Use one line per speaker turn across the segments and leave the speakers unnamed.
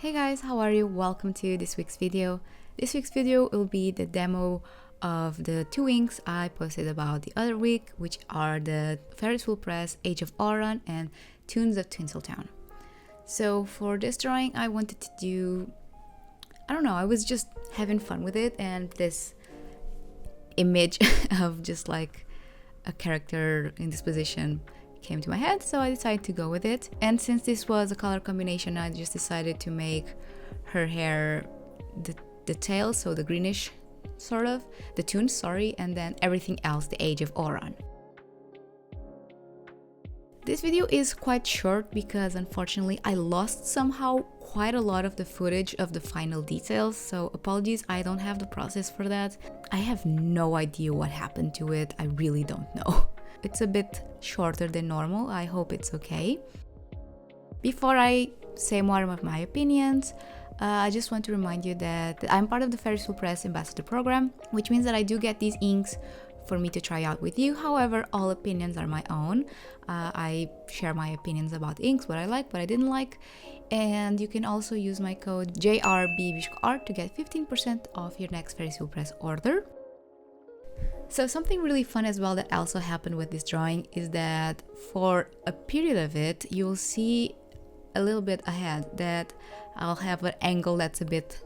Hey guys, how are you? Welcome to this week's video. This week's video will be the demo of the two inks I posted about the other week, which are the Ferris Press Age of Aurum and Tunes of Tinseltown. So for this drawing, I wanted to do, I was just having fun with it, and this image of just like a character in this position came to my head, so I decided to go with it. And since this was a color combination, I just decided to make her hair the tail, so the greenish sort of, the tunes, sorry, and then everything else the Age of Aurum. This video is quite short because unfortunately I lost somehow quite a lot of the footage of the final details, so apologies, I don't have the process for that. I have no idea what happened to it, I really don't know. It's a bit shorter than normal, I hope it's okay. Before I say more of my opinions, I just want to remind you that I'm part of the Ferris Press Ambassador Program, which means that I do get these inks for me to try out with you. However, all opinions are my own. I share my opinions about inks, what I like, what I didn't like, and you can also use my code JRBBishkoArt to get 15% off your next Ferris Press order. So something really fun as well that also happened with this drawing is that for a period of it, you'll see a little bit ahead that I'll have an angle that's a bit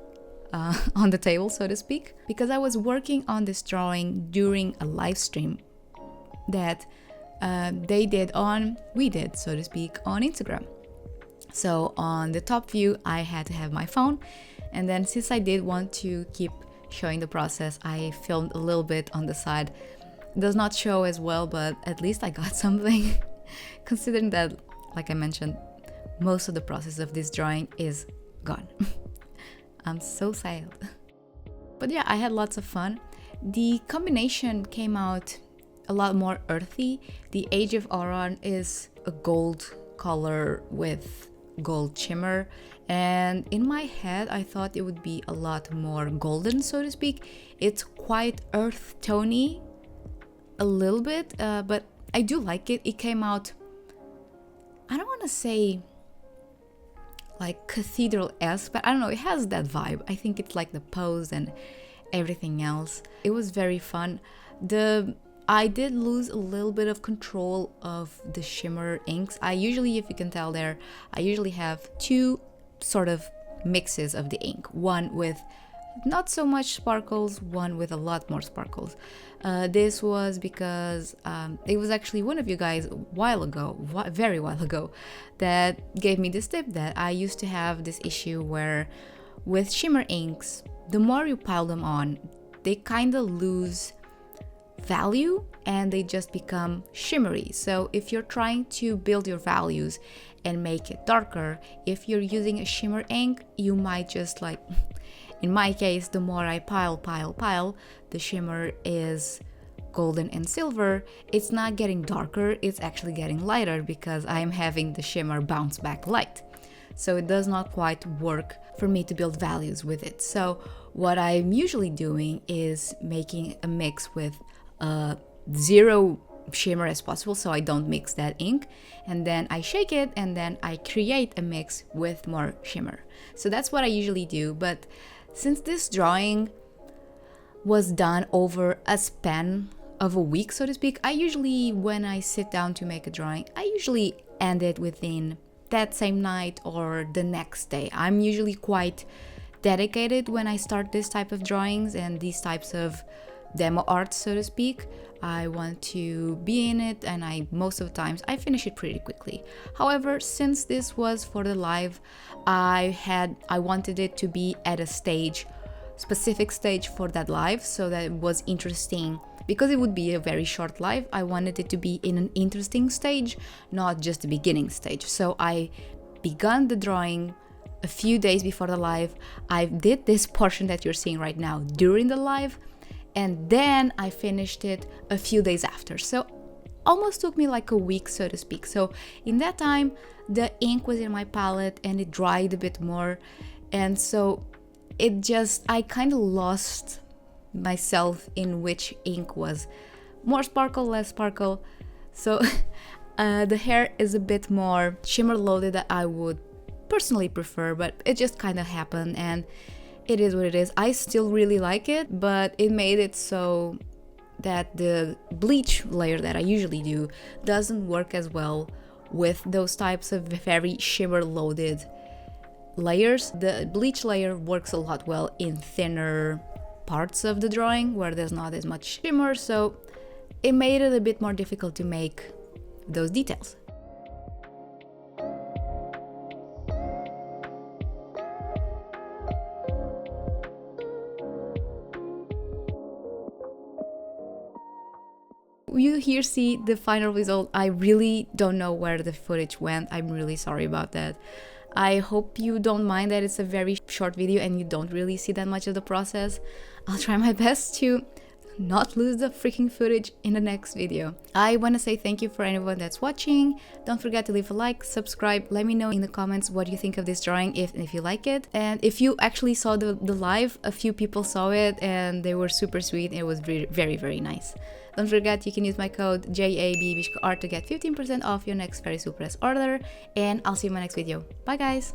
on the table, so to speak, because I was working on this drawing during a live stream that we did, so to speak, on Instagram. So on the top view, I had to have my phone, and then since I did want to keep showing the process, I filmed a little bit on the side. It does not show as well, but at least I got something considering that, like I mentioned, most of the process of this drawing is gone. I'm so sad. But yeah, I had lots of fun. The combination came out a lot more earthy. The Age of Aurum is a gold color with gold shimmer, and in my head I thought it would be a lot more golden, so to speak. It's quite earth tony a little bit, but I do like it. It came out, I don't want to say like cathedral-esque, but I don't know, it has that vibe. I think it's like the pose and everything else. It was very fun. I did lose a little bit of control of the shimmer inks. I usually, if you can tell there, I usually have two sort of mixes of the ink. One with not so much sparkles, one with a lot more sparkles. This was because it was actually one of you guys very while ago, that gave me this tip that I used to have this issue where with shimmer inks, the more you pile them on, they kind of lose value and they just become shimmery. So if you're trying to build your values and make it darker, if you're using a shimmer ink, you might just like, in my case, the more I pile, the shimmer is golden and silver. It's not getting darker, it's actually getting lighter because I'm having the shimmer bounce back light. So it does not quite work for me to build values with it. So what I'm usually doing is making a mix with zero shimmer as possible, so I don't mix that ink, and then I shake it and then I create a mix with more shimmer. So that's what I usually do. But since this drawing was done over a span of a week, so to speak, I usually, when I sit down to make a drawing, I usually end it within that same night or the next day. I'm usually quite dedicated when I start this type of drawings and these types of demo art, so to speak. I want to be in it, and most of the times I finish it pretty quickly. However, since this was for the live, I wanted it to be at a specific stage for that live, so that it was interesting. Because it would be a very short live, I wanted it to be in an interesting stage, not just the beginning stage. So I began the drawing a few days before the live. I did this portion that you're seeing right now during the live, and then I finished it a few days after. So almost took me like a week, so to speak. So in that time, the ink was in my palette and it dried a bit more. And so I kind of lost myself in which ink was more sparkle, less sparkle. So the hair is a bit more shimmer loaded than I would personally prefer, but it just kind of happened and it is what it is. I still really like it, but it made it so that the bleach layer that I usually do doesn't work as well with those types of very shimmer loaded layers. The bleach layer works a lot well in thinner parts of the drawing where there's not as much shimmer, so it made it a bit more difficult to make those details. You here see the final result. I really don't know where the footage went. I'm really sorry about that. I hope you don't mind that it's a very short video and you don't really see that much of the process. I'll try my best to not lose the freaking footage in the next video. I want to say thank you for anyone that's watching. Don't forget to leave a like, subscribe, let me know in the comments what you think of this drawing, if you like it. And if you actually saw the live, a few people saw it and they were super sweet. It was very, very, very nice. Don't forget you can use my code JABBishkaart to get 15% off your next Ferris order, and I'll see you in my next video. Bye guys!